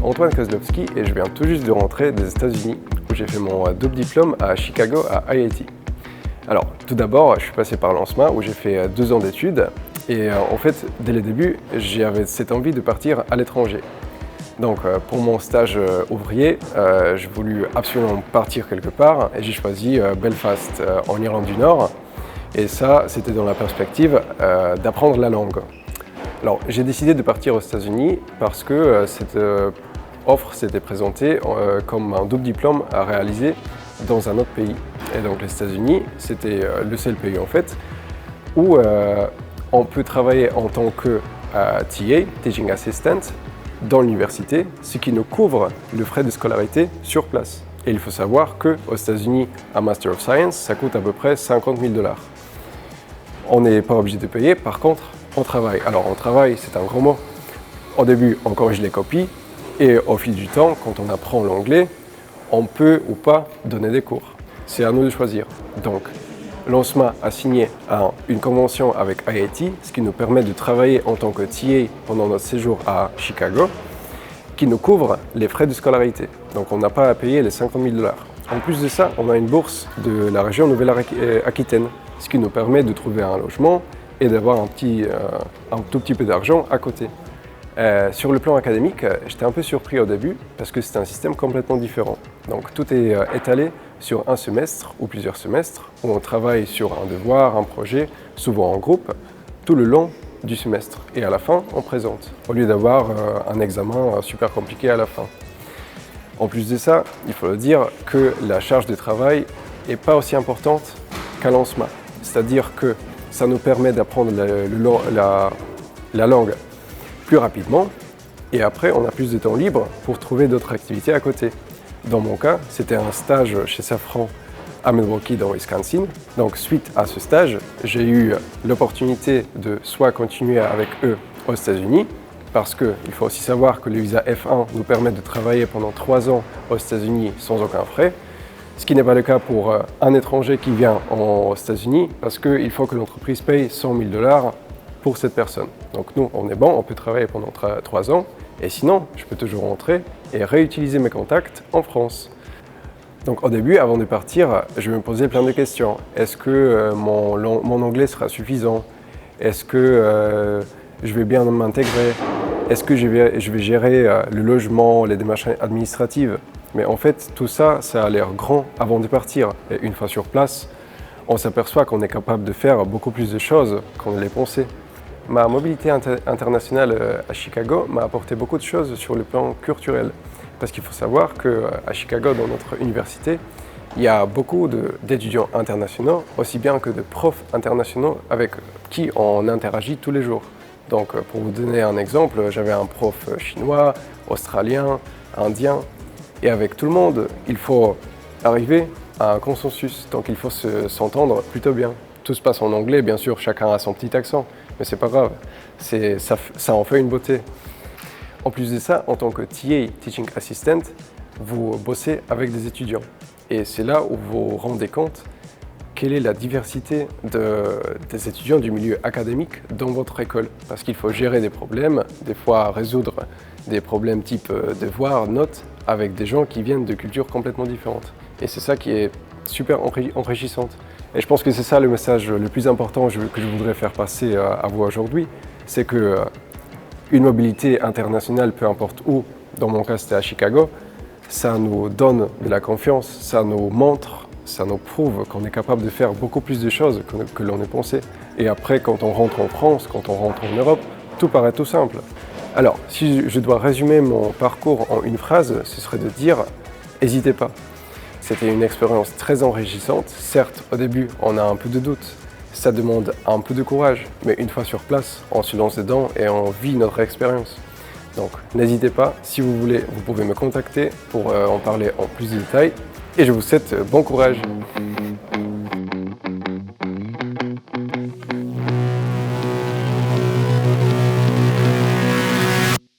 Antoine Kozlowski et je viens tout juste de rentrer des États-Unis où j'ai fait mon double diplôme à Chicago à IIT. Alors tout d'abord, je suis passé par l'ANSMA où j'ai fait 2 ans d'études et en fait, dès le début, j'avais cette envie de partir à l'étranger. Donc pour mon stage ouvrier, j'ai voulu absolument partir quelque part et j'ai choisi Belfast en Irlande du Nord. Et ça, c'était dans la perspective d'apprendre la langue. Alors j'ai décidé de partir aux États-Unis parce que cette offre s'était présentée comme un double diplôme à réaliser dans un autre pays. Et donc les États-Unis, c'était le seul pays en fait où on peut travailler en tant que TA, Teaching Assistant, dans l'université, ce qui nous couvre le frais de scolarité sur place. Et il faut savoir qu'aux États-Unis, un Master of Science, ça coûte à peu près 50 000 $. On n'est pas obligé de payer, par contre, on travaille. Alors on travaille, c'est un gros mot. Au début, on corrige les copies et au fil du temps, quand on apprend l'anglais, on peut ou pas donner des cours. C'est à nous de choisir. Donc, l'ANSMA a signé une convention avec IIT, ce qui nous permet de travailler en tant que TA pendant notre séjour à Chicago, qui nous couvre les frais de scolarité. Donc on n'a pas à payer les 50 000 $. En plus de ça, on a une bourse de la région Nouvelle-Aquitaine, ce qui nous permet de trouver un logement et d'avoir un tout petit peu d'argent à côté. Sur le plan académique, j'étais un peu surpris au début parce que c'est un système complètement différent. Donc tout est étalé sur un semestre ou plusieurs semestres où on travaille sur un devoir, un projet, souvent en groupe, tout le long du semestre. Et à la fin, on présente, au lieu d'avoir un examen super compliqué à la fin. En plus de ça, il faut le dire que la charge de travail n'est pas aussi importante qu'à l'ANSMA. C'est-à-dire que ça nous permet d'apprendre la langue plus rapidement et après, on a plus de temps libre pour trouver d'autres activités à côté. Dans mon cas, c'était un stage chez Safran à Milwaukee dans Wisconsin. Donc suite à ce stage, j'ai eu l'opportunité de soit continuer avec eux aux États-Unis, parce qu'il faut aussi savoir que le visa F1 nous permet de travailler pendant 3 ans aux États-Unis sans aucun frais, ce qui n'est pas le cas pour un étranger qui vient aux États-Unis, parce qu'il faut que l'entreprise paye 100 000 $ pour cette personne. Donc nous, on est bon, on peut travailler pendant 3 ans, et sinon, je peux toujours rentrer et réutiliser mes contacts en France. Donc au début, avant de partir, je me posais plein de questions. Est-ce que mon anglais sera suffisant? Est-ce que je vais bien m'intégrer? Est-ce que je vais gérer le logement, les démarches administratives? Mais en fait, tout ça, ça a l'air grand avant de partir. Et une fois sur place, on s'aperçoit qu'on est capable de faire beaucoup plus de choses qu'on ne les pensait. Ma mobilité internationale à Chicago m'a apporté beaucoup de choses sur le plan culturel. Parce qu'il faut savoir qu'à Chicago, dans notre université, il y a beaucoup d'étudiants internationaux, aussi bien que de profs internationaux avec qui on interagit tous les jours. Donc pour vous donner un exemple, j'avais un prof chinois, australien, indien, et avec tout le monde, il faut arriver à un consensus, donc il faut s'entendre plutôt bien. Tout se passe en anglais, bien sûr, chacun a son petit accent, mais c'est pas grave, ça en fait une beauté. En plus de ça, en tant que TA, Teaching Assistant, vous bossez avec des étudiants. Et c'est là où vous vous rendez compte quelle est la diversité des étudiants du milieu académique dans votre école. Parce qu'il faut gérer des problèmes, des fois résoudre des problèmes type devoirs, notes, avec des gens qui viennent de cultures complètement différentes. Et c'est ça qui est super enrichissant. Et je pense que c'est ça le message le plus important que je voudrais faire passer à vous aujourd'hui, c'est que une mobilité internationale, peu importe où, dans mon cas c'était à Chicago, ça nous donne de la confiance, ça nous montre, ça nous prouve qu'on est capable de faire beaucoup plus de choses que l'on est pensé. Et après, quand on rentre en France, quand on rentre en Europe, tout paraît tout simple. Alors, si je dois résumer mon parcours en une phrase, ce serait de dire « n'hésitez pas ». C'était une expérience très enrichissante. Certes, au début, on a un peu de doute. Ça demande un peu de courage, mais une fois sur place, on se lance dedans et on vit notre expérience. Donc n'hésitez pas, si vous voulez, vous pouvez me contacter pour en parler en plus de détails et je vous souhaite bon courage.